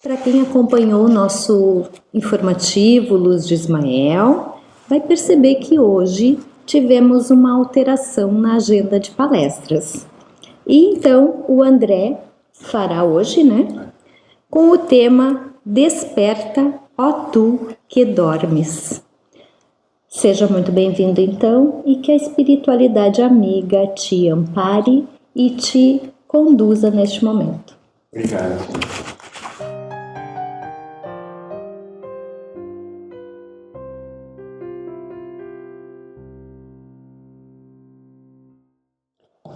Para quem acompanhou o nosso informativo Luz de Ismael, vai perceber que hoje tivemos uma alteração na agenda de palestras. E então o André fará hoje, com o tema Desperta, ó tu que dormes. Seja muito bem-vindo então e que a espiritualidade amiga te ampare e te conduza neste momento. Obrigado.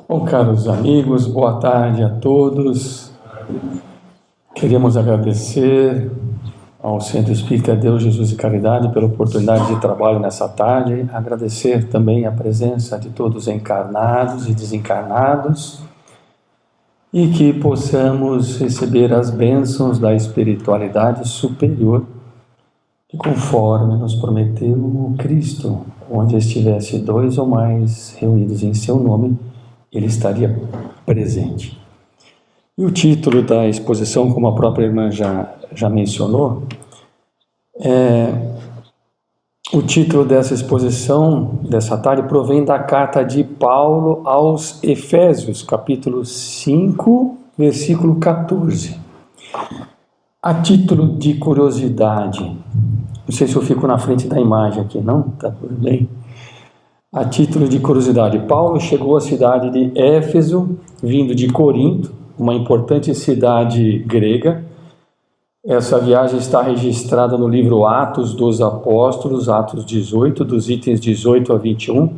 Bom, caros amigos, boa tarde a todos. Queremos agradecer ao Centro Espírita Deus, Jesus e Caridade pela oportunidade de trabalho nessa tarde. Agradecer também a presença de todos encarnados e desencarnados e que possamos receber as bênçãos da espiritualidade superior, que conforme nos prometeu o Cristo, onde estivesse 2 ou mais reunidos em seu nome, ele estaria presente. E o título da exposição, como a própria irmã já mencionou, o título dessa exposição, dessa tarde, provém da carta de Paulo aos Efésios, capítulo 5, versículo 14. A título de curiosidade, não sei se eu fico na frente da imagem aqui, não? Tá tudo bem? A título de curiosidade, Paulo chegou à cidade de Éfeso, vindo de Corinto, uma importante cidade grega. Essa viagem está registrada no livro Atos dos Apóstolos, Atos 18, dos itens 18 a 21,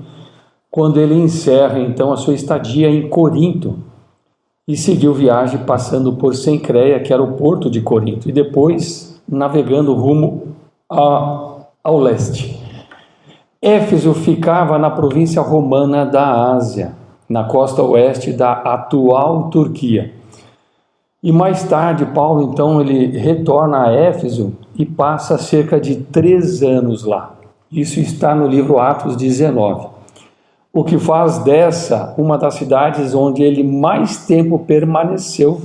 quando ele encerra então a sua estadia em Corinto e seguiu viagem passando por Cencreia, que era o porto de Corinto, e depois navegando rumo ao leste. Éfeso ficava na província romana da Ásia, na costa oeste da atual Turquia. E mais tarde, Paulo, então, ele retorna a Éfeso e passa cerca de 3 anos lá. Isso está no livro Atos 19. O que faz dessa uma das cidades onde ele mais tempo permaneceu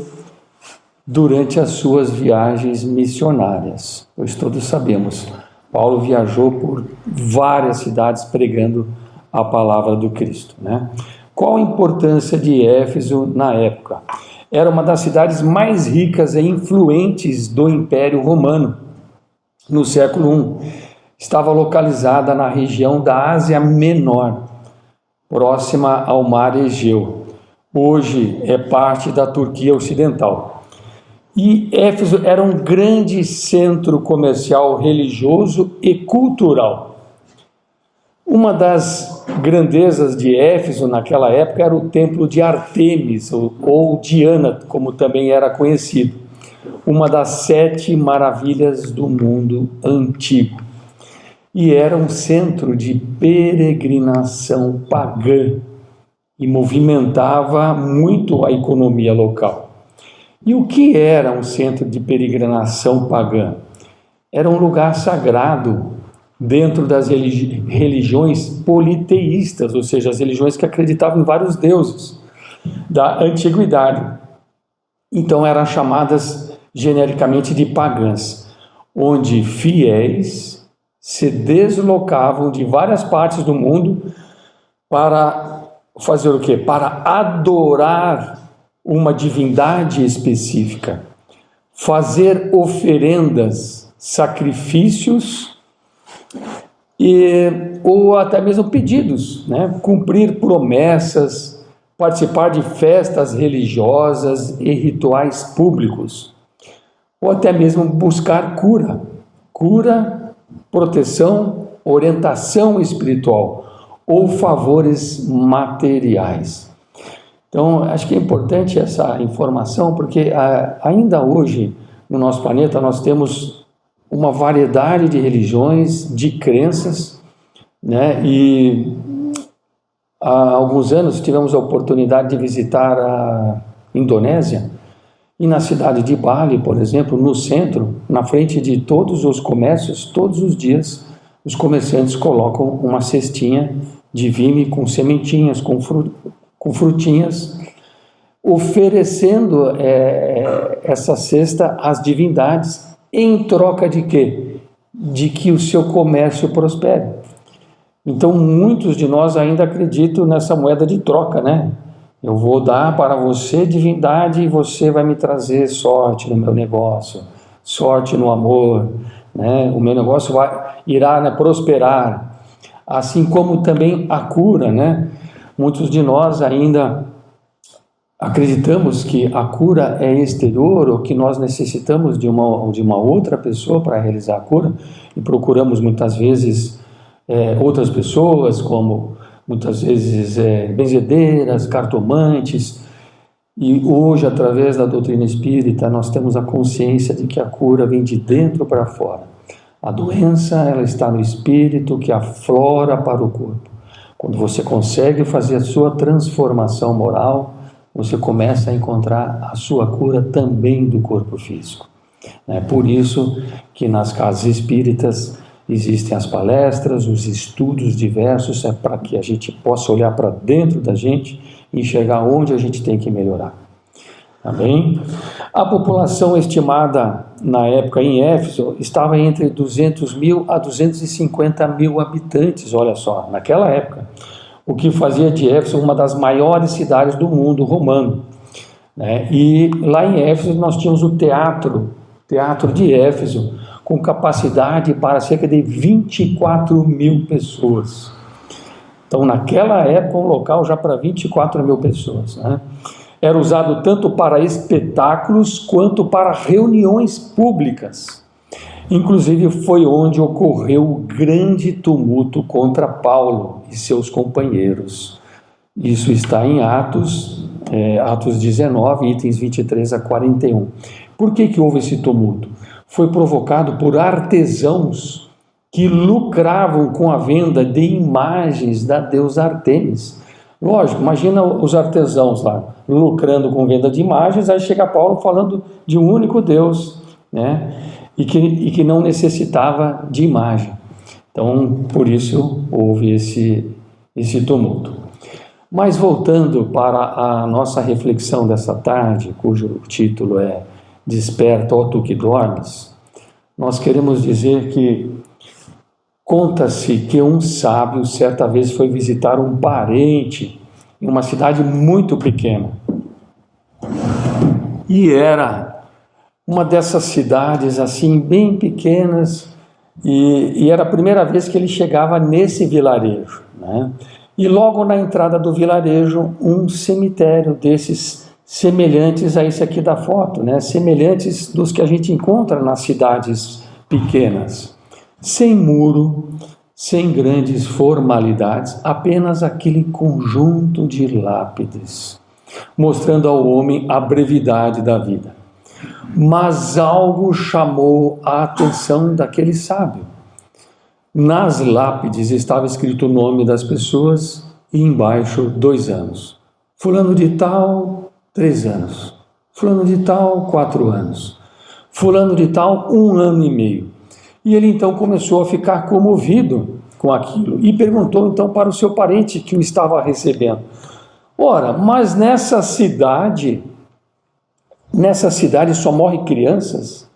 durante as suas viagens missionárias. Pois todos sabemos, Paulo viajou por várias cidades pregando a palavra do Cristo, Qual a importância de Éfeso na época? Era uma das cidades mais ricas e influentes do Império Romano. No século I, estava localizada na região da Ásia Menor, próxima ao mar Egeu. Hoje é parte da Turquia Ocidental. E Éfeso era um grande centro comercial, religioso e cultural. Uma das grandezas de Éfeso naquela época era o templo de Ártemis, ou Diana, como também era conhecido, uma das 7 maravilhas do mundo antigo. E era um centro de peregrinação pagã e movimentava muito a economia local. E o que era um centro de peregrinação pagã? Era um lugar sagrado dentro das religiões politeístas, ou seja, as religiões que acreditavam em vários deuses da antiguidade. Então eram chamadas genericamente de pagãs, onde fiéis se deslocavam de várias partes do mundo para fazer o quê? Para adorar uma divindade específica, fazer oferendas, sacrifícios ou até mesmo pedidos, cumprir promessas, participar de festas religiosas e rituais públicos, ou até mesmo buscar cura, proteção, orientação espiritual ou favores materiais. Então, acho que é importante essa informação, porque ainda hoje, no nosso planeta, nós temos uma variedade de religiões, de crenças, e há alguns anos tivemos a oportunidade de visitar a Indonésia, e na cidade de Bali, por exemplo, no centro, na frente de todos os comércios, todos os dias, os comerciantes colocam uma cestinha de vime com sementinhas, com frutinhas, oferecendo essa cesta às divindades, em troca de quê? De que o seu comércio prospere. Então, muitos de nós ainda acreditam nessa moeda de troca, né? Eu vou dar para você, divindade, e você vai me trazer sorte no meu negócio, sorte no amor, né? O meu negócio irá, né, prosperar. Assim como também a cura, né? Muitos de nós ainda acreditamos que a cura é exterior, ou que nós necessitamos de uma outra pessoa para realizar a cura, e procuramos muitas vezes outras pessoas, como muitas vezes benzedeiras, cartomantes. E hoje, através da doutrina espírita, nós temos a consciência de que a cura vem de dentro para fora. A doença, ela está no espírito que aflora para o corpo. Quando você consegue fazer a sua transformação moral, você começa a encontrar a sua cura também do corpo físico. É por isso que nas casas espíritas existem as palestras, os estudos diversos, para que a gente possa olhar para dentro da gente e enxergar onde a gente tem que melhorar. Tá bem? A população estimada na época em Éfeso estava entre 200 mil a 250 mil habitantes, olha só, naquela época, o que fazia de Éfeso uma das maiores cidades do mundo romano, né? E lá em Éfeso nós tínhamos o teatro de Éfeso, com capacidade para cerca de 24 mil pessoas. Então, naquela época, um local já para 24 mil pessoas, né? Era usado tanto para espetáculos quanto para reuniões públicas. Inclusive, foi onde ocorreu o grande tumulto contra Paulo e seus companheiros. Isso está em Atos 19, itens 23 a 41. Por que houve esse tumulto? Foi provocado por artesãos que lucravam com a venda de imagens da deusa Ártemis. Lógico, imagina os artesãos lá, lucrando com venda de imagens, aí chega Paulo falando de um único Deus, né? E que não necessitava de imagem. Então, por isso, houve esse tumulto. Mas voltando para a nossa reflexão dessa tarde, cujo título é Desperta, ó tu que dormes, nós queremos dizer que conta-se que um sábio certa vez foi visitar um parente em uma cidade muito pequena. E era uma dessas cidades assim bem pequenas, e era a primeira vez que ele chegava nesse vilarejo, né? E logo na entrada do vilarejo, um cemitério desses semelhantes a esse aqui da foto, né? Semelhantes dos que a gente encontra nas cidades pequenas, sem muro, sem grandes formalidades, apenas aquele conjunto de lápides, mostrando ao homem a brevidade da vida. Mas algo chamou a atenção daquele sábio. Nas lápides estava escrito o nome das pessoas e embaixo 2 anos. Fulano de tal, 3 anos. Fulano de tal, 4 anos. Fulano de tal, 1 ano e meio. E ele então começou a ficar comovido com aquilo e perguntou então para o seu parente que o estava recebendo: ora, mas nessa cidade só morrem crianças?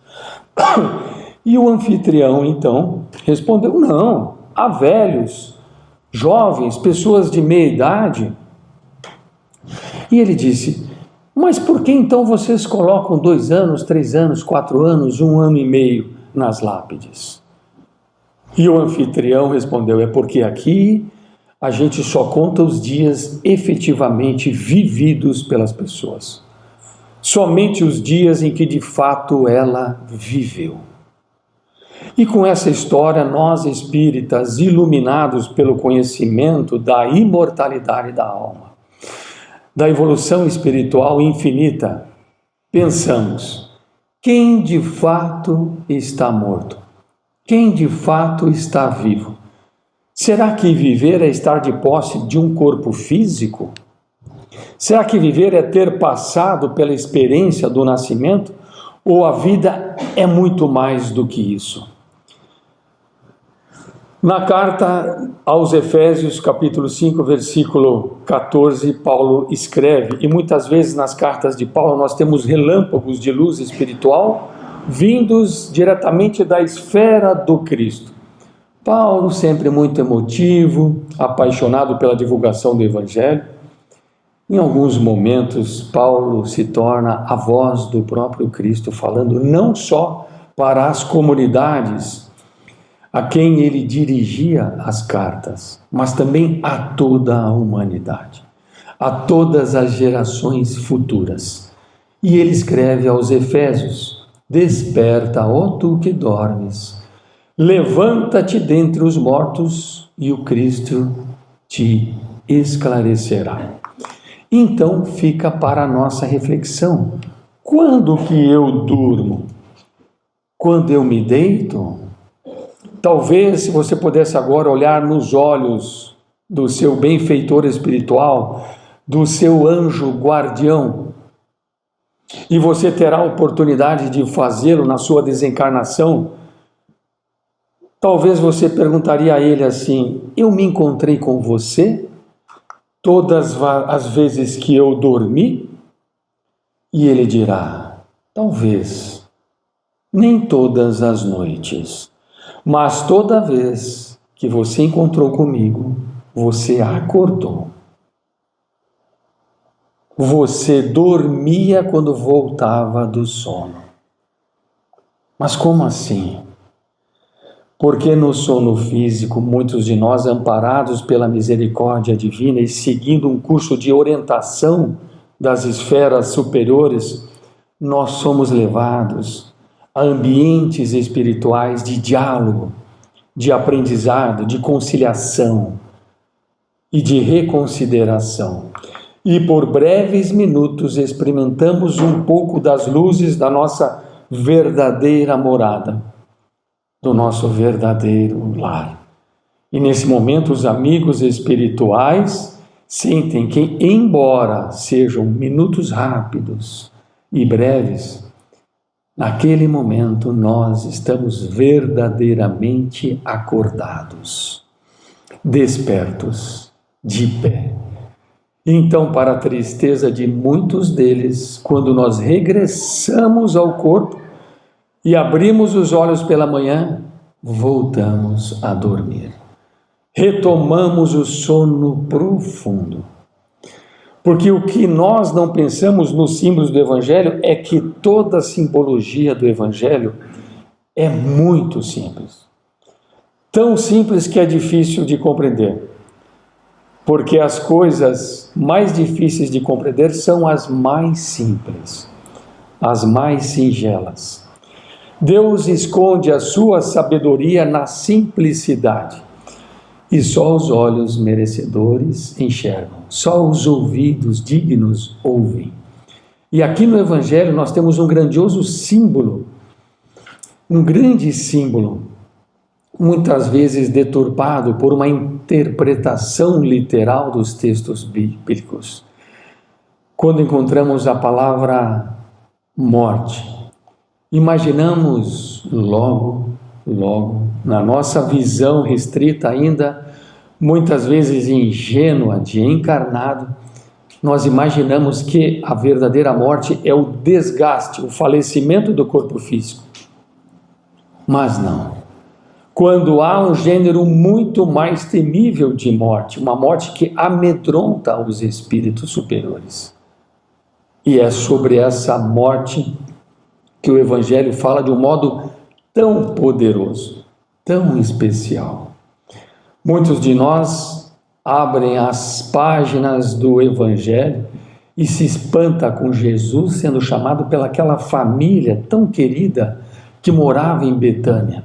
E o anfitrião então respondeu: não, há velhos, jovens, pessoas de meia idade. E ele disse: mas por que então vocês colocam 2 anos, 3 anos, 4 anos, 1 ano e meio nas lápides? E o anfitrião respondeu: é porque aqui a gente só conta os dias efetivamente vividos pelas pessoas. Somente os dias em que de fato ela viveu. E com essa história, nós espíritas, iluminados pelo conhecimento da imortalidade da alma, da evolução espiritual infinita, pensamos: quem de fato está morto? Quem de fato está vivo? Será que viver é estar de posse de um corpo físico? Será que viver é ter passado pela experiência do nascimento? Ou a vida é muito mais do que isso? Na carta aos Efésios, capítulo 5, versículo 14, Paulo escreve, e muitas vezes nas cartas de Paulo nós temos relâmpagos de luz espiritual vindos diretamente da esfera do Cristo. Paulo, sempre muito emotivo, apaixonado pela divulgação do Evangelho. Em alguns momentos, Paulo se torna a voz do próprio Cristo, falando não só para as comunidades a quem ele dirigia as cartas, mas também a toda a humanidade, a todas as gerações futuras. E ele escreve aos Efésios: desperta, ó tu que dormes, levanta-te dentre os mortos e o Cristo te esclarecerá. Então fica para a nossa reflexão: quando que eu durmo? Quando eu me deito? Talvez, se você pudesse agora olhar nos olhos do seu benfeitor espiritual, do seu anjo guardião, e você terá a oportunidade de fazê-lo na sua desencarnação, talvez você perguntaria a ele assim: eu me encontrei com você todas as vezes que eu dormi? E ele dirá: talvez, nem todas as noites, mas toda vez que você encontrou comigo, você acordou. Você dormia quando voltava do sono. Mas como assim? Porque no sono físico, muitos de nós, amparados pela misericórdia divina e seguindo um curso de orientação das esferas superiores, nós somos levados a ambientes espirituais de diálogo, de aprendizado, de conciliação e de reconsideração. E por breves minutos experimentamos um pouco das luzes da nossa verdadeira morada, do nosso verdadeiro lar. E nesse momento os amigos espirituais sentem que, embora sejam minutos rápidos e breves, naquele momento nós estamos verdadeiramente acordados, despertos, de pé. Então, para a tristeza de muitos deles, quando nós regressamos ao corpo e abrimos os olhos pela manhã, voltamos a dormir. Retomamos o sono profundo. Porque o que nós não pensamos nos símbolos do Evangelho é que toda a simbologia do Evangelho é muito simples. Tão simples que é difícil de compreender. Porque as coisas mais difíceis de compreender são as mais simples, as mais singelas. Deus esconde a sua sabedoria na simplicidade. E só os olhos merecedores enxergam, só os ouvidos dignos ouvem. E aqui no Evangelho nós temos um grandioso símbolo, um grande símbolo, muitas vezes deturpado por uma interpretação literal dos textos bíblicos. Quando encontramos a palavra morte, imaginamos logo, na nossa visão restrita ainda, muitas vezes ingênua de encarnado, nós imaginamos que a verdadeira morte é o desgaste, o falecimento do corpo físico. Mas não. Quando há um gênero muito mais temível de morte, uma morte que amedronta os espíritos superiores. E é sobre essa morte que o Evangelho fala de um modo tão poderoso, tão especial. Muitos de nós abrem as páginas do Evangelho e se espanta com Jesus sendo chamado pelaquela família tão querida que morava em Betânia,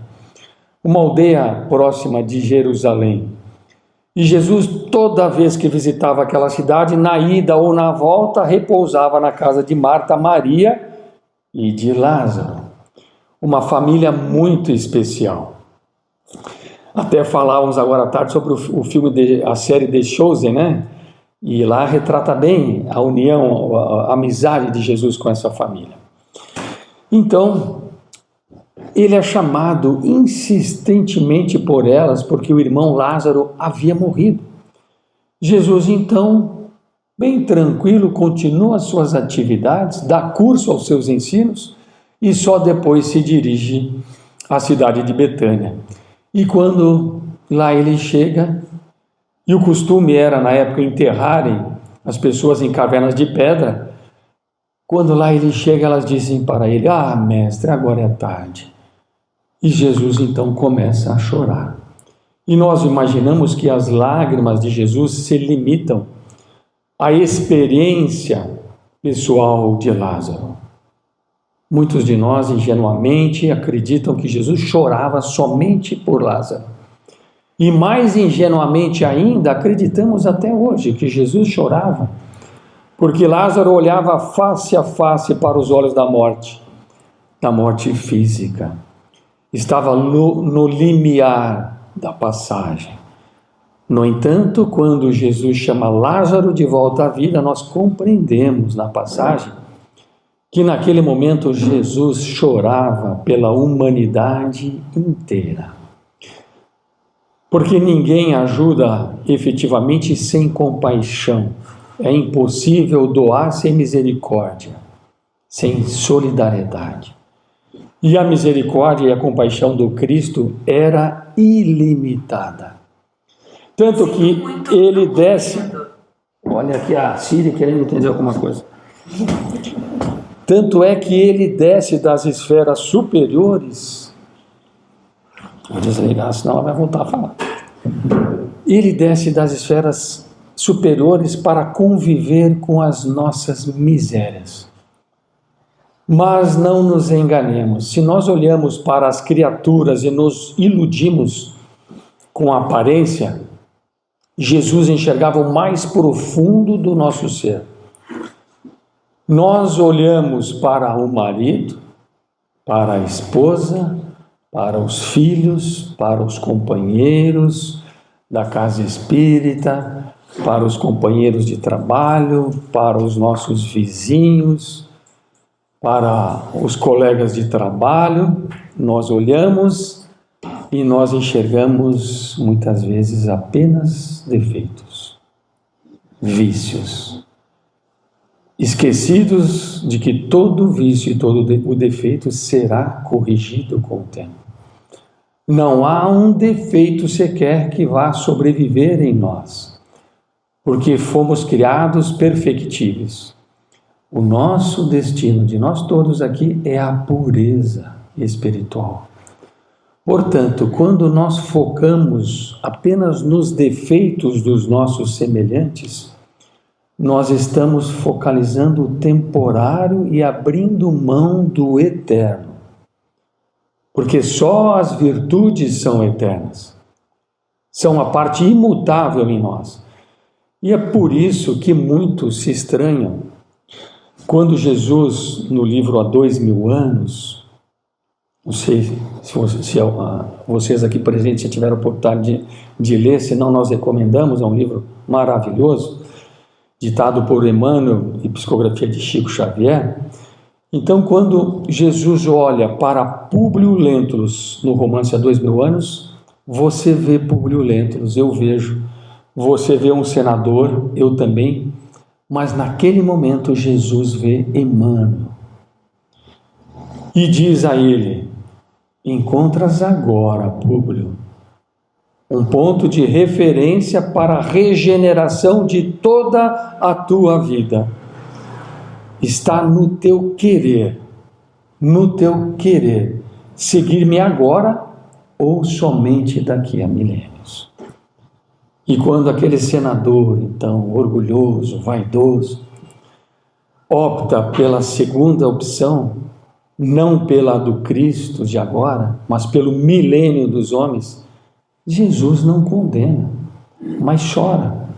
uma aldeia próxima de Jerusalém. E Jesus, toda vez que visitava aquela cidade, na ida ou na volta, repousava na casa de Marta, Maria e de Lázaro. Uma família muito especial. Até falávamos agora à tarde sobre o filme, a série The Chosen, né? E lá retrata bem a união, a amizade de Jesus com essa família. Então, ele é chamado insistentemente por elas porque o irmão Lázaro havia morrido. Jesus, então, bem tranquilo, continua as suas atividades, dá curso aos seus ensinos e só depois se dirige à cidade de Betânia. E quando lá ele chega, e o costume era na época enterrarem as pessoas em cavernas de pedra, quando lá ele chega, elas dizem para ele: "Ah, mestre, agora é tarde." E Jesus então começa a chorar. E nós imaginamos que as lágrimas de Jesus se limitam à experiência pessoal de Lázaro. Muitos de nós, ingenuamente, acreditam que Jesus chorava somente por Lázaro. E mais ingenuamente ainda, acreditamos até hoje que Jesus chorava porque Lázaro olhava face a face para os olhos da morte física. Estava no limiar da passagem. No entanto, quando Jesus chama Lázaro de volta à vida, nós compreendemos na passagem que naquele momento Jesus chorava pela humanidade inteira. Porque ninguém ajuda efetivamente sem compaixão. É impossível doar sem misericórdia, sem solidariedade. E a misericórdia e a compaixão do Cristo era ilimitada. Tanto que ele desce... Olha aqui a Síria querendo entender alguma coisa. Tanto é que ele desce das esferas superiores... Vou desligar, senão ela vai voltar a falar. Ele desce das esferas superiores para conviver com as nossas misérias. Mas não nos enganemos, se nós olhamos para as criaturas e nos iludimos com a aparência, Jesus enxergava o mais profundo do nosso ser. Nós olhamos para o marido, para a esposa, para os filhos, para os companheiros da casa espírita, para os companheiros de trabalho, para os nossos vizinhos, para os colegas de trabalho. Nós olhamos e nós enxergamos muitas vezes apenas defeitos, vícios, esquecidos de que todo vício e todo o defeito será corrigido com o tempo. Não há um defeito sequer que vá sobreviver em nós, porque fomos criados perfectíveis. O nosso destino, de nós todos aqui, é a pureza espiritual. Portanto, quando nós focamos apenas nos defeitos dos nossos semelhantes, nós estamos focalizando o temporário e abrindo mão do eterno. Porque só as virtudes são eternas, são a parte imutável em nós. E é por isso que muitos se estranham quando Jesus, no livro Há 2000 anos, não sei se vocês aqui presentes já tiveram a oportunidade de ler, senão nós recomendamos, é um livro maravilhoso, ditado por Emmanuel e psicografia de Chico Xavier. Então, quando Jesus olha para Públio Lentulus no romance Há 2000 anos, você vê Públio Lentulus, eu vejo. Você vê um senador, eu também. Mas naquele momento Jesus vê Emmanuel. E diz a ele: encontras agora, Públio, um ponto de referência para a regeneração de toda a tua vida. Está no teu querer, seguir-me agora ou somente daqui a milênios. E quando aquele senador, então, orgulhoso, vaidoso, opta pela segunda opção, não pela do Cristo de agora, mas pelo milênio dos homens, Jesus não condena, mas chora.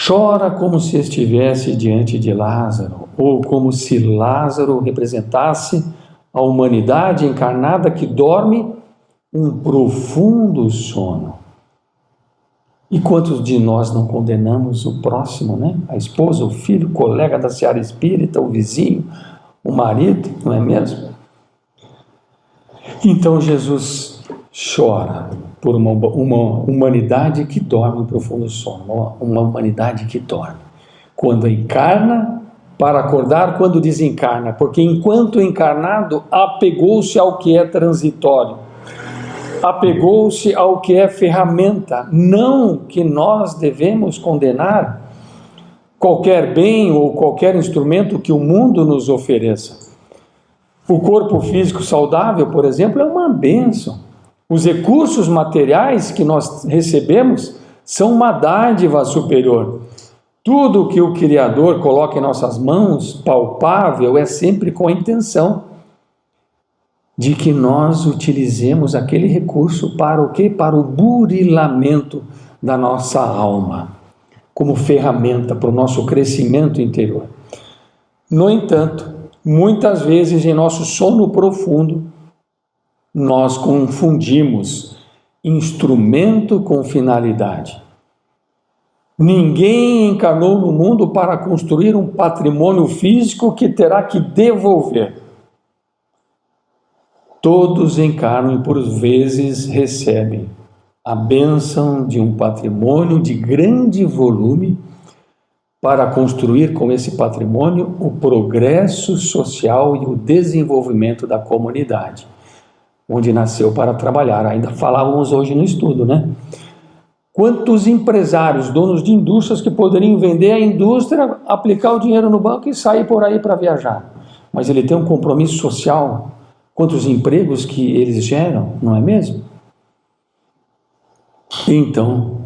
Chora como se estivesse diante de Lázaro, ou como se Lázaro representasse a humanidade encarnada que dorme um profundo sono. E quantos de nós não condenamos o próximo, né? A esposa, o filho, o colega da seara espírita, o vizinho, o marido, não é mesmo? Então Jesus chora por uma humanidade que dorme em profundo sono, uma humanidade que dorme. Quando encarna, para acordar quando desencarna, porque enquanto encarnado apegou-se ao que é transitório, apegou-se ao que é ferramenta, não que nós devemos condenar qualquer bem ou qualquer instrumento que o mundo nos ofereça. O corpo físico saudável, por exemplo, é uma bênção. Os recursos materiais que nós recebemos são uma dádiva superior. Tudo que o Criador coloca em nossas mãos, palpável, é sempre com a intenção de que nós utilizemos aquele recurso para o quê? Para o burilamento da nossa alma, como ferramenta para o nosso crescimento interior. No entanto, muitas vezes em nosso sono profundo, nós confundimos instrumento com finalidade. Ninguém encarnou no mundo para construir um patrimônio físico que terá que devolver. Todos encarnam e por vezes recebem a bênção de um patrimônio de grande volume para construir com esse patrimônio o progresso social e o desenvolvimento da comunidade, onde nasceu para trabalhar. Ainda falávamos hoje no estudo, né? Quantos empresários, donos de indústrias que poderiam vender a indústria, aplicar o dinheiro no banco e sair por aí para viajar. Mas ele tem um compromisso social. Quantos empregos que eles geram, não é mesmo? Então,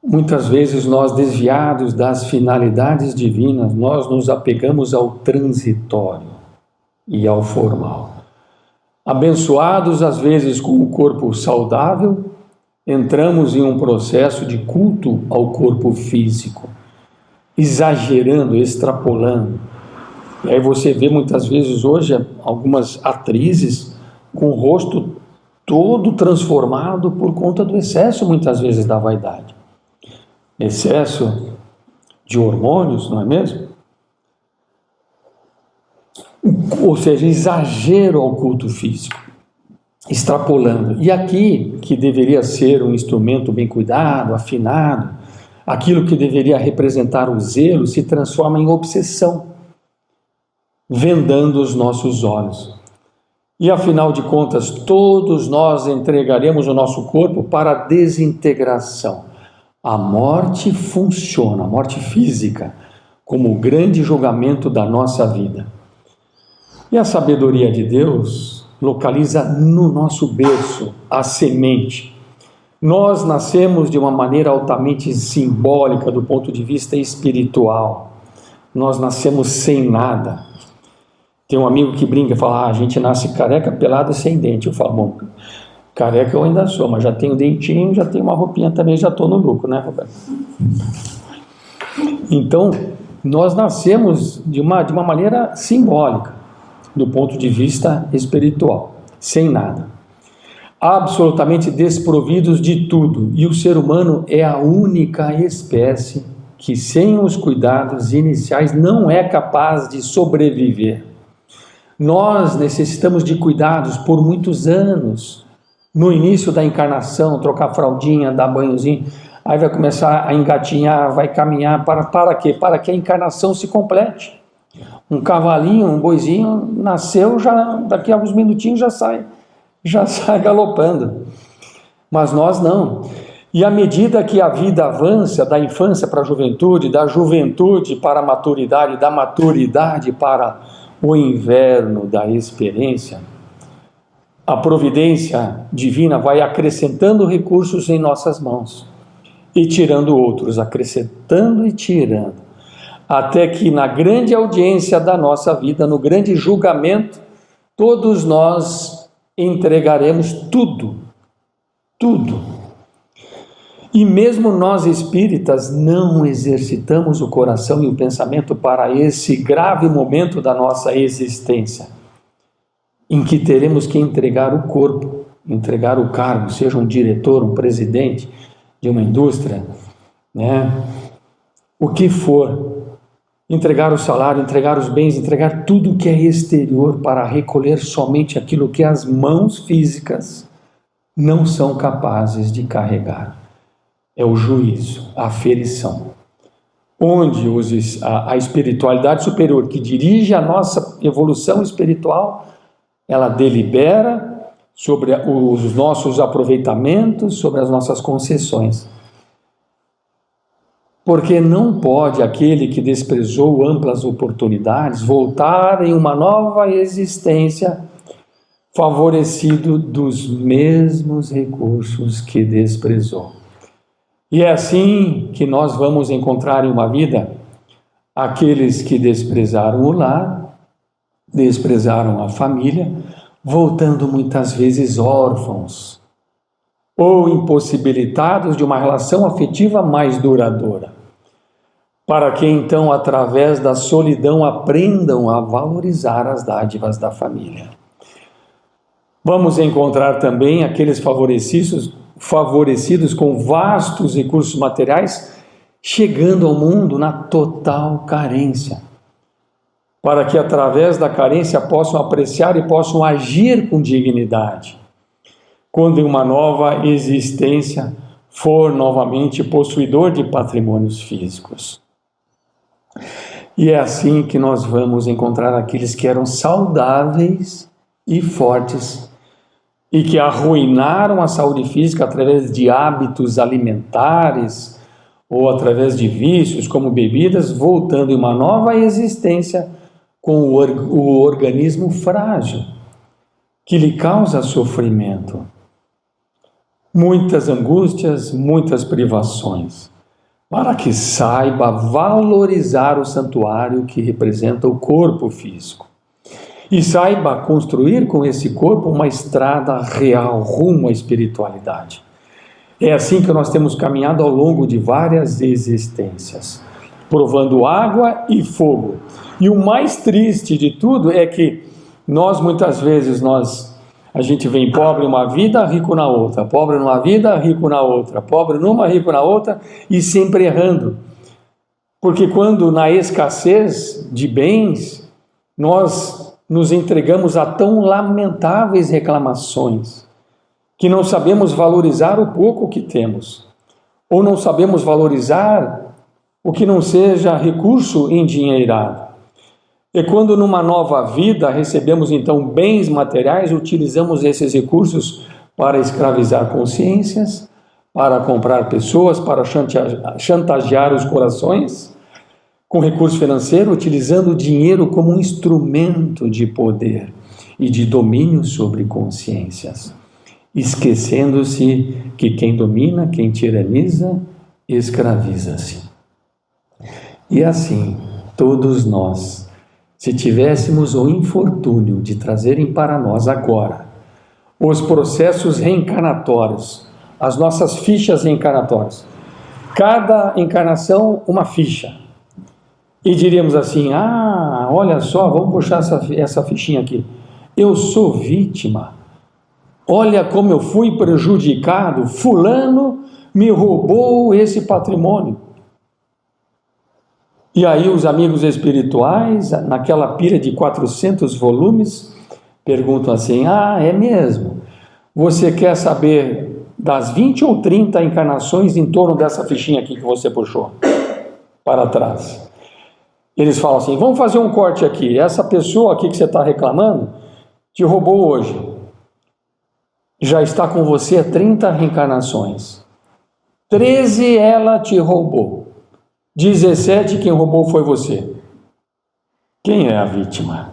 muitas vezes nós, desviados das finalidades divinas, nós nos apegamos ao transitório e ao formal. Abençoados às vezes com o corpo saudável, entramos em um processo de culto ao corpo físico, exagerando, extrapolando. E aí você vê muitas vezes hoje algumas atrizes com o rosto todo transformado por conta do excesso, muitas vezes, da vaidade. Excesso de hormônios, não é mesmo? Ou seja, exagero ao culto físico, extrapolando. E aqui, que deveria ser um instrumento bem cuidado, afinado, aquilo que deveria representar o zelo, se transforma em obsessão, vendando os nossos olhos. E afinal de contas, todos nós entregaremos o nosso corpo para a desintegração. A morte funciona, a morte física, como o grande julgamento da nossa vida. E a sabedoria de Deus localiza no nosso berço a semente. Nós nascemos de uma maneira altamente simbólica do ponto de vista espiritual. Nós nascemos sem nada. Tem um amigo que brinca e fala, a gente nasce careca, pelado e sem dente. Eu falo, bom, careca eu ainda sou, mas já tenho dentinho, já tenho uma roupinha também, já estou no lucro, né, Roberto? Então, nós nascemos de uma maneira simbólica, do ponto de vista espiritual, sem nada. Absolutamente desprovidos de tudo. E o ser humano é a única espécie que, sem os cuidados iniciais, não é capaz de sobreviver. Nós necessitamos de cuidados por muitos anos. No início da encarnação, trocar fraldinha, dar banhozinho, aí vai começar a engatinhar, vai caminhar, para quê? Para que a encarnação se complete. Um cavalinho, um boizinho, nasceu, já daqui a alguns minutinhos já sai galopando. Mas nós não. E à medida que a vida avança, da infância para a juventude, da juventude para a maturidade, da maturidade para o inverno da experiência, a providência divina vai acrescentando recursos em nossas mãos e tirando outros, acrescentando e tirando, até que na grande audiência da nossa vida, no grande julgamento, todos nós entregaremos tudo. E mesmo nós espíritas não exercitamos o coração e o pensamento para esse grave momento da nossa existência, em que teremos que entregar o corpo, entregar o cargo, seja um diretor, um presidente de uma indústria, né? O que for, entregar o salário, entregar os bens, entregar tudo que é exterior para recolher somente aquilo que as mãos físicas não são capazes de carregar. É o juízo, a aferição. Onde a espiritualidade superior, que dirige a nossa evolução espiritual, ela delibera sobre os nossos aproveitamentos, sobre as nossas concessões. Porque não pode aquele que desprezou amplas oportunidades voltar em uma nova existência favorecido dos mesmos recursos que desprezou. E é assim que nós vamos encontrar em uma vida aqueles que desprezaram o lar, desprezaram a família, voltando muitas vezes órfãos ou impossibilitados de uma relação afetiva mais duradoura, para que então, através da solidão, aprendam a valorizar as dádivas da família. Vamos encontrar também aqueles favorecidos com vastos recursos materiais, chegando ao mundo na total carência, para que através da carência possam apreciar e possam agir com dignidade, quando em uma nova existência for novamente possuidor de patrimônios físicos. E é assim que nós vamos encontrar aqueles que eram saudáveis e fortes e que arruinaram a saúde física através de hábitos alimentares ou através de vícios como bebidas, voltando em uma nova existência com o organismo frágil, que lhe causa sofrimento, muitas angústias, muitas privações, para que saiba valorizar o santuário que representa o corpo físico e saiba construir com esse corpo uma estrada real rumo à espiritualidade. É assim que nós temos caminhado ao longo de várias existências, provando água e fogo. E o mais triste de tudo é que nós muitas vezes a gente vem pobre uma vida, rico na outra, pobre numa vida, rico na outra, pobre numa, rico na outra, e sempre errando. Porque quando na escassez de bens, nós nos entregamos a tão lamentáveis reclamações, que não sabemos valorizar o pouco que temos, ou não sabemos valorizar o que não seja recurso endinheirado. E quando numa nova vida recebemos então bens materiais, utilizamos esses recursos para escravizar consciências, para comprar pessoas, para chantagear os corações, com recurso financeiro, utilizando o dinheiro como um instrumento de poder e de domínio sobre consciências, esquecendo-se que quem domina, quem tiraniza, escraviza-se. E assim, todos nós, se tivéssemos o infortúnio de trazerem para nós agora os processos reencarnatórios, as nossas fichas reencarnatórias, cada encarnação uma ficha, e diríamos assim, olha só, vamos puxar essa fichinha aqui, eu sou vítima, olha como eu fui prejudicado, fulano me roubou esse patrimônio. E aí os amigos espirituais, naquela pilha de 400 volumes, perguntam assim, é mesmo? Você quer saber das 20 ou 30 encarnações em torno dessa fichinha aqui que você puxou para trás? Eles falam assim, vamos fazer um corte aqui, essa pessoa aqui que você está reclamando, te roubou hoje. Já está com você há 30 reencarnações. 13 ela te roubou. 17, quem roubou foi você. Quem é a vítima?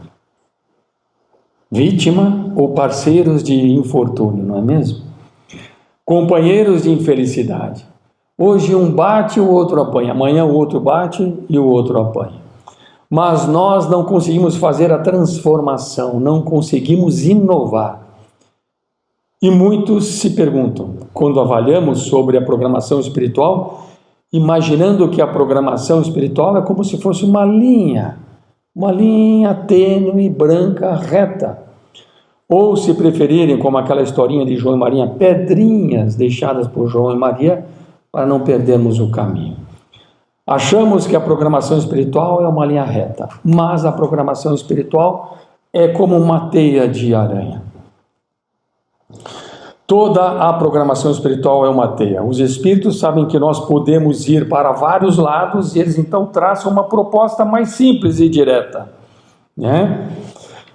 Vítima ou parceiros de infortúnio, não é mesmo? Companheiros de infelicidade. Hoje um bate, o outro apanha. Amanhã o outro bate e o outro apanha. Mas nós não conseguimos fazer a transformação, não conseguimos inovar. E muitos se perguntam, quando avaliamos sobre a programação espiritual, imaginando que a programação espiritual é como se fosse uma linha tênue, branca, reta. Ou, se preferirem, como aquela historinha de João e Maria, pedrinhas deixadas por João e Maria para não perdermos o caminho. Achamos que a programação espiritual é uma linha reta, mas a programação espiritual é como uma teia de aranha. Toda a programação espiritual é uma teia. Os espíritos sabem que nós podemos ir para vários lados e eles então traçam uma proposta mais simples e direta, né?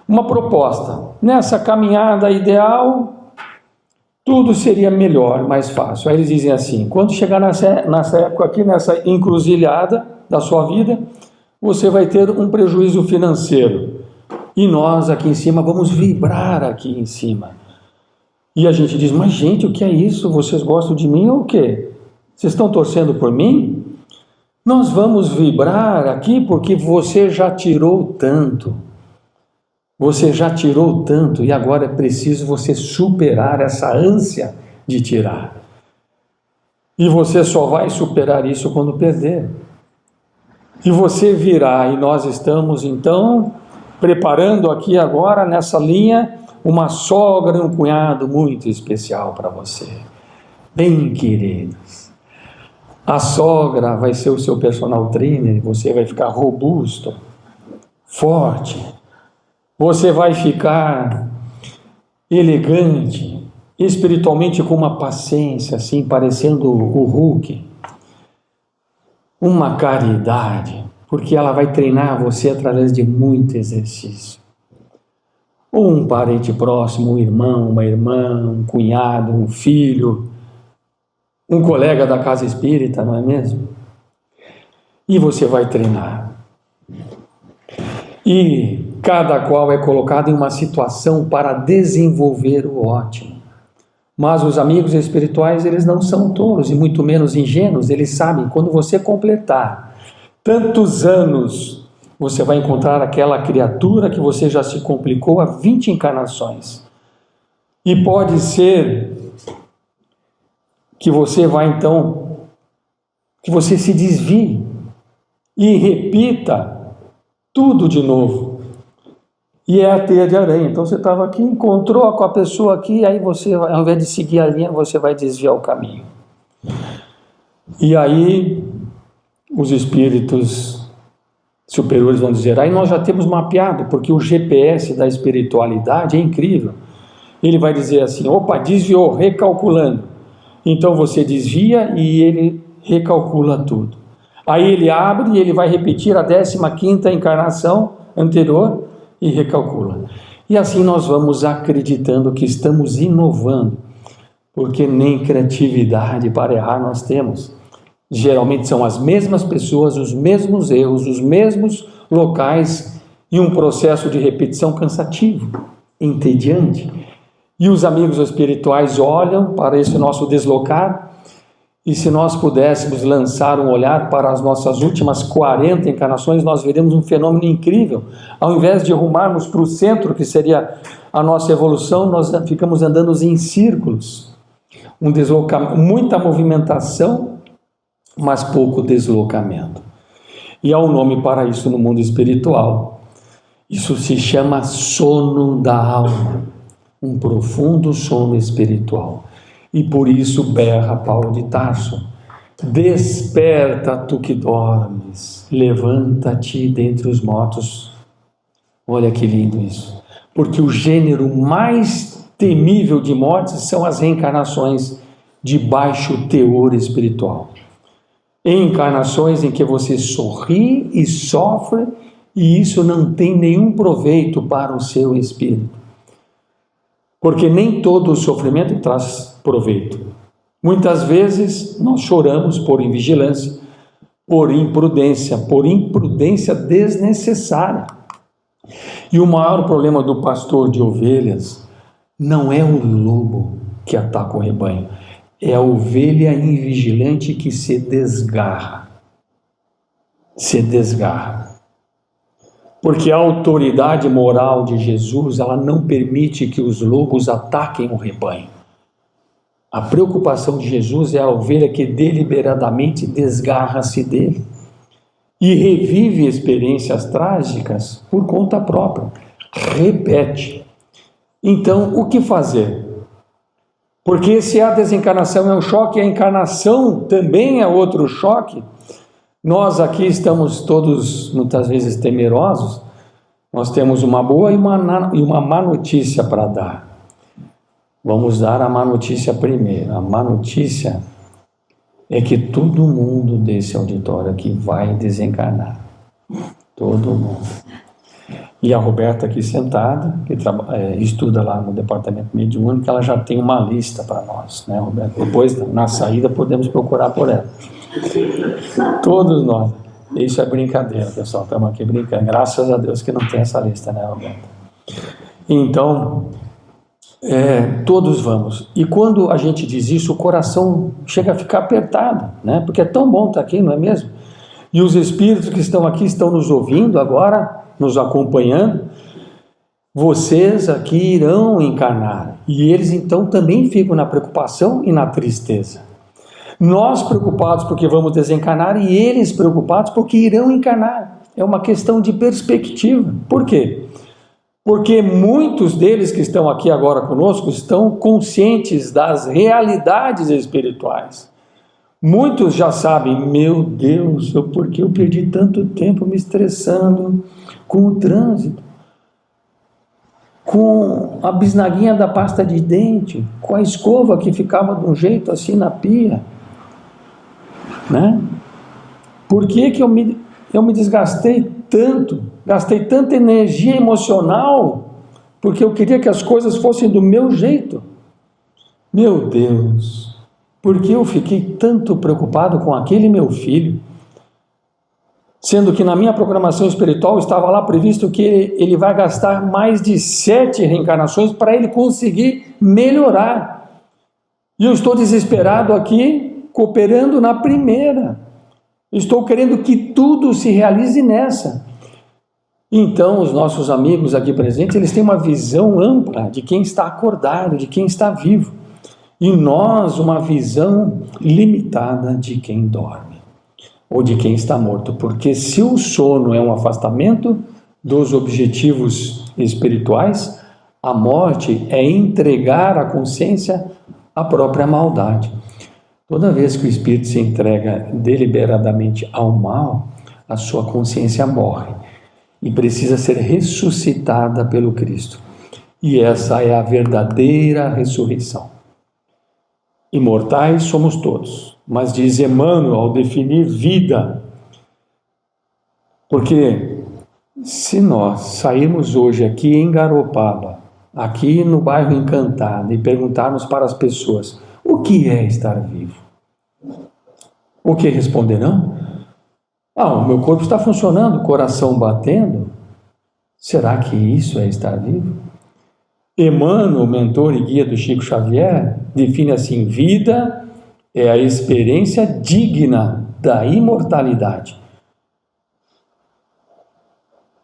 Uma proposta. Nessa caminhada ideal, tudo seria melhor, mais fácil. Aí eles dizem assim: quando chegar nessa época aqui, nessa encruzilhada da sua vida, você vai ter um prejuízo financeiro. E nós aqui em cima vamos vibrar aqui em cima. E a gente diz: mas gente, o que é isso? Vocês gostam de mim ou o quê? Vocês estão torcendo por mim? Nós vamos vibrar aqui porque você já tirou tanto. Você já tirou tanto e agora é preciso você superar essa ânsia de tirar. E você só vai superar isso quando perder. E você virá, e nós estamos então preparando aqui agora nessa linha uma sogra e um cunhado muito especial para você. Bem queridos. A sogra vai ser o seu personal trainer, você vai ficar robusto, forte. Você vai ficar elegante, espiritualmente com uma paciência, assim, parecendo o Hulk. Uma caridade, porque ela vai treinar você através de muito exercício. Um parente próximo, um irmão, uma irmã, um cunhado, um filho, um colega da casa espírita, não é mesmo? E você vai treinar. E cada qual é colocado em uma situação para desenvolver o ótimo. Mas os amigos espirituais, eles não são tolos e muito menos ingênuos. Eles sabem, quando você completar tantos anos, você vai encontrar aquela criatura que você já se complicou há 20 encarnações. E pode ser que você vai então, que você se desvie e repita tudo de novo. E é a teia de aranha. Então você estava aqui, encontrou com a pessoa aqui, aí você, ao invés de seguir a linha, você vai desviar o caminho. E aí os espíritos superiores vão dizer: aí nós já temos mapeado, porque o GPS da espiritualidade é incrível. Ele vai dizer assim: opa, desviou, recalculando. Então você desvia e ele recalcula tudo. Aí ele abre e ele vai repetir a 15ª encarnação anterior e recalcula. E assim nós vamos acreditando que estamos inovando, porque nem criatividade para errar nós temos. Geralmente são as mesmas pessoas, os mesmos erros, os mesmos locais e um processo de repetição cansativo, entediante. E os amigos espirituais olham para esse nosso deslocar. E se nós pudéssemos lançar um olhar para as nossas últimas 40 encarnações, nós veremos um fenômeno incrível. Ao invés de rumarmos para o centro, que seria a nossa evolução, nós ficamos andando em círculos. Um deslocamento, muita movimentação, mas pouco deslocamento. E há um nome para isso no mundo espiritual. Isso se chama sono da alma. Um profundo sono espiritual. E por isso berra Paulo de Tarso: desperta tu que dormes, levanta-te dentre os mortos. Olha que lindo isso. Porque o gênero mais temível de mortes são as reencarnações de baixo teor espiritual. Encarnações em que você sorri e sofre, e isso não tem nenhum proveito para o seu espírito. Porque nem todo o sofrimento traz proveito. Muitas vezes nós choramos por invigilância, por imprudência desnecessária. E o maior problema do pastor de ovelhas não é o lobo que ataca o rebanho, é a ovelha invigilante que se desgarra. Se desgarra. Porque a autoridade moral de Jesus, ela não permite que os lobos ataquem o rebanho. A preocupação de Jesus é a ovelha que deliberadamente desgarra-se dele e revive experiências trágicas por conta própria. Repete. Então, o que fazer? Porque se a desencarnação é um choque, a encarnação também é outro choque. Nós aqui estamos todos muitas vezes temerosos. Nós temos uma boa e uma má notícia para dar. Vamos dar a má notícia primeiro. A má notícia é que todo mundo desse auditório aqui vai desencarnar. Todo mundo. E a Roberta aqui sentada, que estuda lá no departamento mediúnico, ela já tem uma lista para nós, né, Roberta? Depois, na saída, podemos procurar por ela. Todos nós. Isso é brincadeira, pessoal. Estamos aqui brincando. Graças a Deus que não tem essa lista, né, Roberta? Então, todos vamos. E quando a gente diz isso, o coração chega a ficar apertado, né? Porque é tão bom estar aqui, não é mesmo? E os espíritos que estão aqui estão nos ouvindo agora, nos acompanhando. Vocês aqui irão encarnar. E eles então também ficam na preocupação e na tristeza. Nós preocupados porque vamos desencarnar e eles preocupados porque irão encarnar. É uma questão de perspectiva. Por quê? Porque muitos deles que estão aqui agora conosco estão conscientes das realidades espirituais. Muitos já sabem, meu Deus, por que eu perdi tanto tempo me estressando com o trânsito, com a bisnaguinha da pasta de dente, com a escova que ficava de um jeito assim na pia, né? Por que eu me desgastei tanto, gastei tanta energia emocional, porque eu queria que as coisas fossem do meu jeito? Meu Deus, por que eu fiquei tanto preocupado com aquele meu filho, sendo que na minha programação espiritual estava lá previsto que ele vai gastar mais de 7 reencarnações para ele conseguir melhorar. E eu estou desesperado aqui, cooperando na primeira. Estou querendo que tudo se realize nessa. Então, os nossos amigos aqui presentes, eles têm uma visão ampla de quem está acordado, de quem está vivo. E nós, uma visão limitada de quem dorme, ou de quem está morto. Porque se o sono é um afastamento dos objetivos espirituais, a morte é entregar a consciência à própria maldade. Toda vez que o espírito se entrega deliberadamente ao mal, a sua consciência morre e precisa ser ressuscitada pelo Cristo. E essa é a verdadeira ressurreição. Imortais somos todos, mas diz Emmanuel ao definir vida, porque se nós sairmos hoje aqui em Garopaba, aqui no bairro Encantado, e perguntarmos para as pessoas: o que é estar vivo? O que responderão? O meu corpo está funcionando, coração batendo. Será que isso é estar vivo? Emmanuel, mentor e guia do Chico Xavier, define assim: vida é a experiência digna da imortalidade.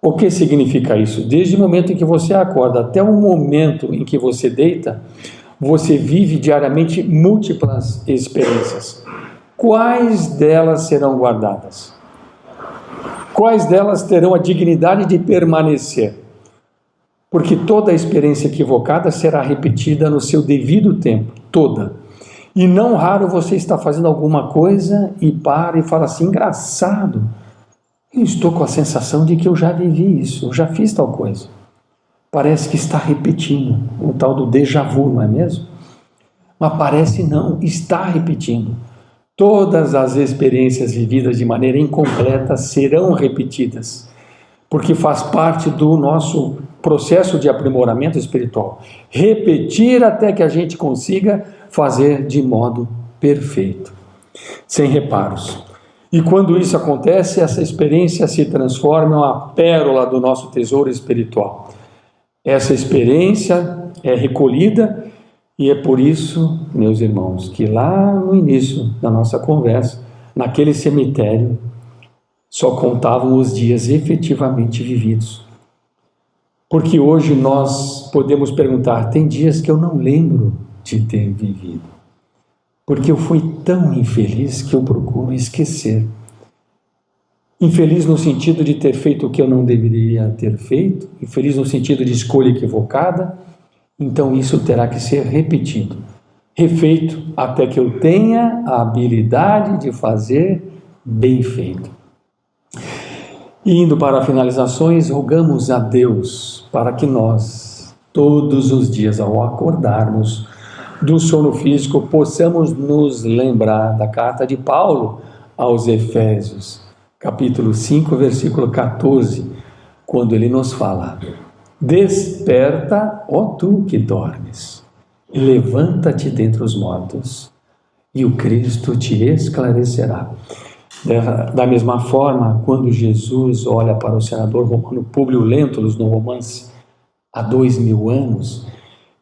O que significa isso? Desde o momento em que você acorda até o momento em que você deita, você vive diariamente múltiplas experiências. Quais delas serão guardadas? Quais delas terão a dignidade de permanecer? Porque toda experiência equivocada será repetida no seu devido tempo, toda. E não raro você está fazendo alguma coisa e para e fala assim: engraçado, eu estou com a sensação de que eu já vivi isso, eu já fiz tal coisa. Parece que está repetindo, o tal do déjà vu, não é mesmo? Mas parece não, está repetindo. Todas as experiências vividas de maneira incompleta serão repetidas, porque faz parte do nosso processo de aprimoramento espiritual. Repetir até que a gente consiga fazer de modo perfeito, sem reparos. E quando isso acontece, essa experiência se transforma em uma pérola do nosso tesouro espiritual. Essa experiência é recolhida. E é por isso, meus irmãos, que lá no início da nossa conversa, naquele cemitério, só contavam os dias efetivamente vividos. Porque hoje nós podemos perguntar: tem dias que eu não lembro de ter vivido, porque eu fui tão infeliz que eu procuro esquecer. Infeliz no sentido de ter feito o que eu não deveria ter feito, infeliz no sentido de escolha equivocada. Então isso terá que ser repetido, refeito, até que eu tenha a habilidade de fazer Bem feito. Indo para finalizações, rogamos a Deus para que nós, todos os dias ao acordarmos do sono físico, possamos nos lembrar da carta de Paulo aos Efésios, capítulo 5, versículo 14, quando ele nos fala: desperta, ó tu que dormes, e levanta-te dentre os mortos, e o Cristo te esclarecerá. Da mesma forma, quando Jesus olha para o senador romano Públio Lentulus no romance há 2000 anos,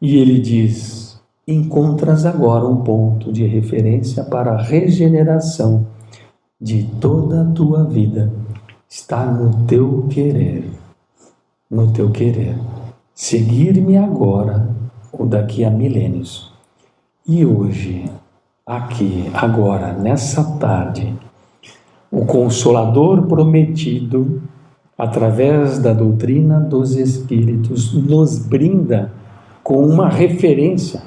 e ele diz: encontras agora um ponto de referência para a regeneração de toda a tua vida. Está no teu querer, seguir-me agora ou daqui a milênios. E hoje, aqui, agora, nessa tarde, o Consolador prometido, através da doutrina dos Espíritos, nos brinda com uma referência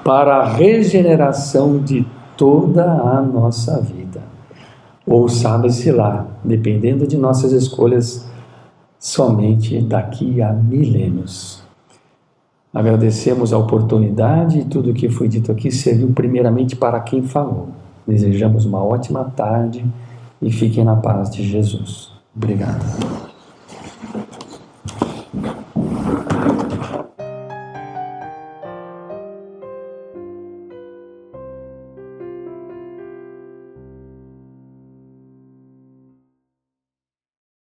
para a regeneração de toda a nossa vida. Ou sabe-se lá, dependendo de nossas escolhas, somente daqui a milênios. Agradecemos a oportunidade e tudo o que foi dito aqui serviu primeiramente para quem falou. Desejamos uma ótima tarde e fiquem na paz de Jesus. Obrigado.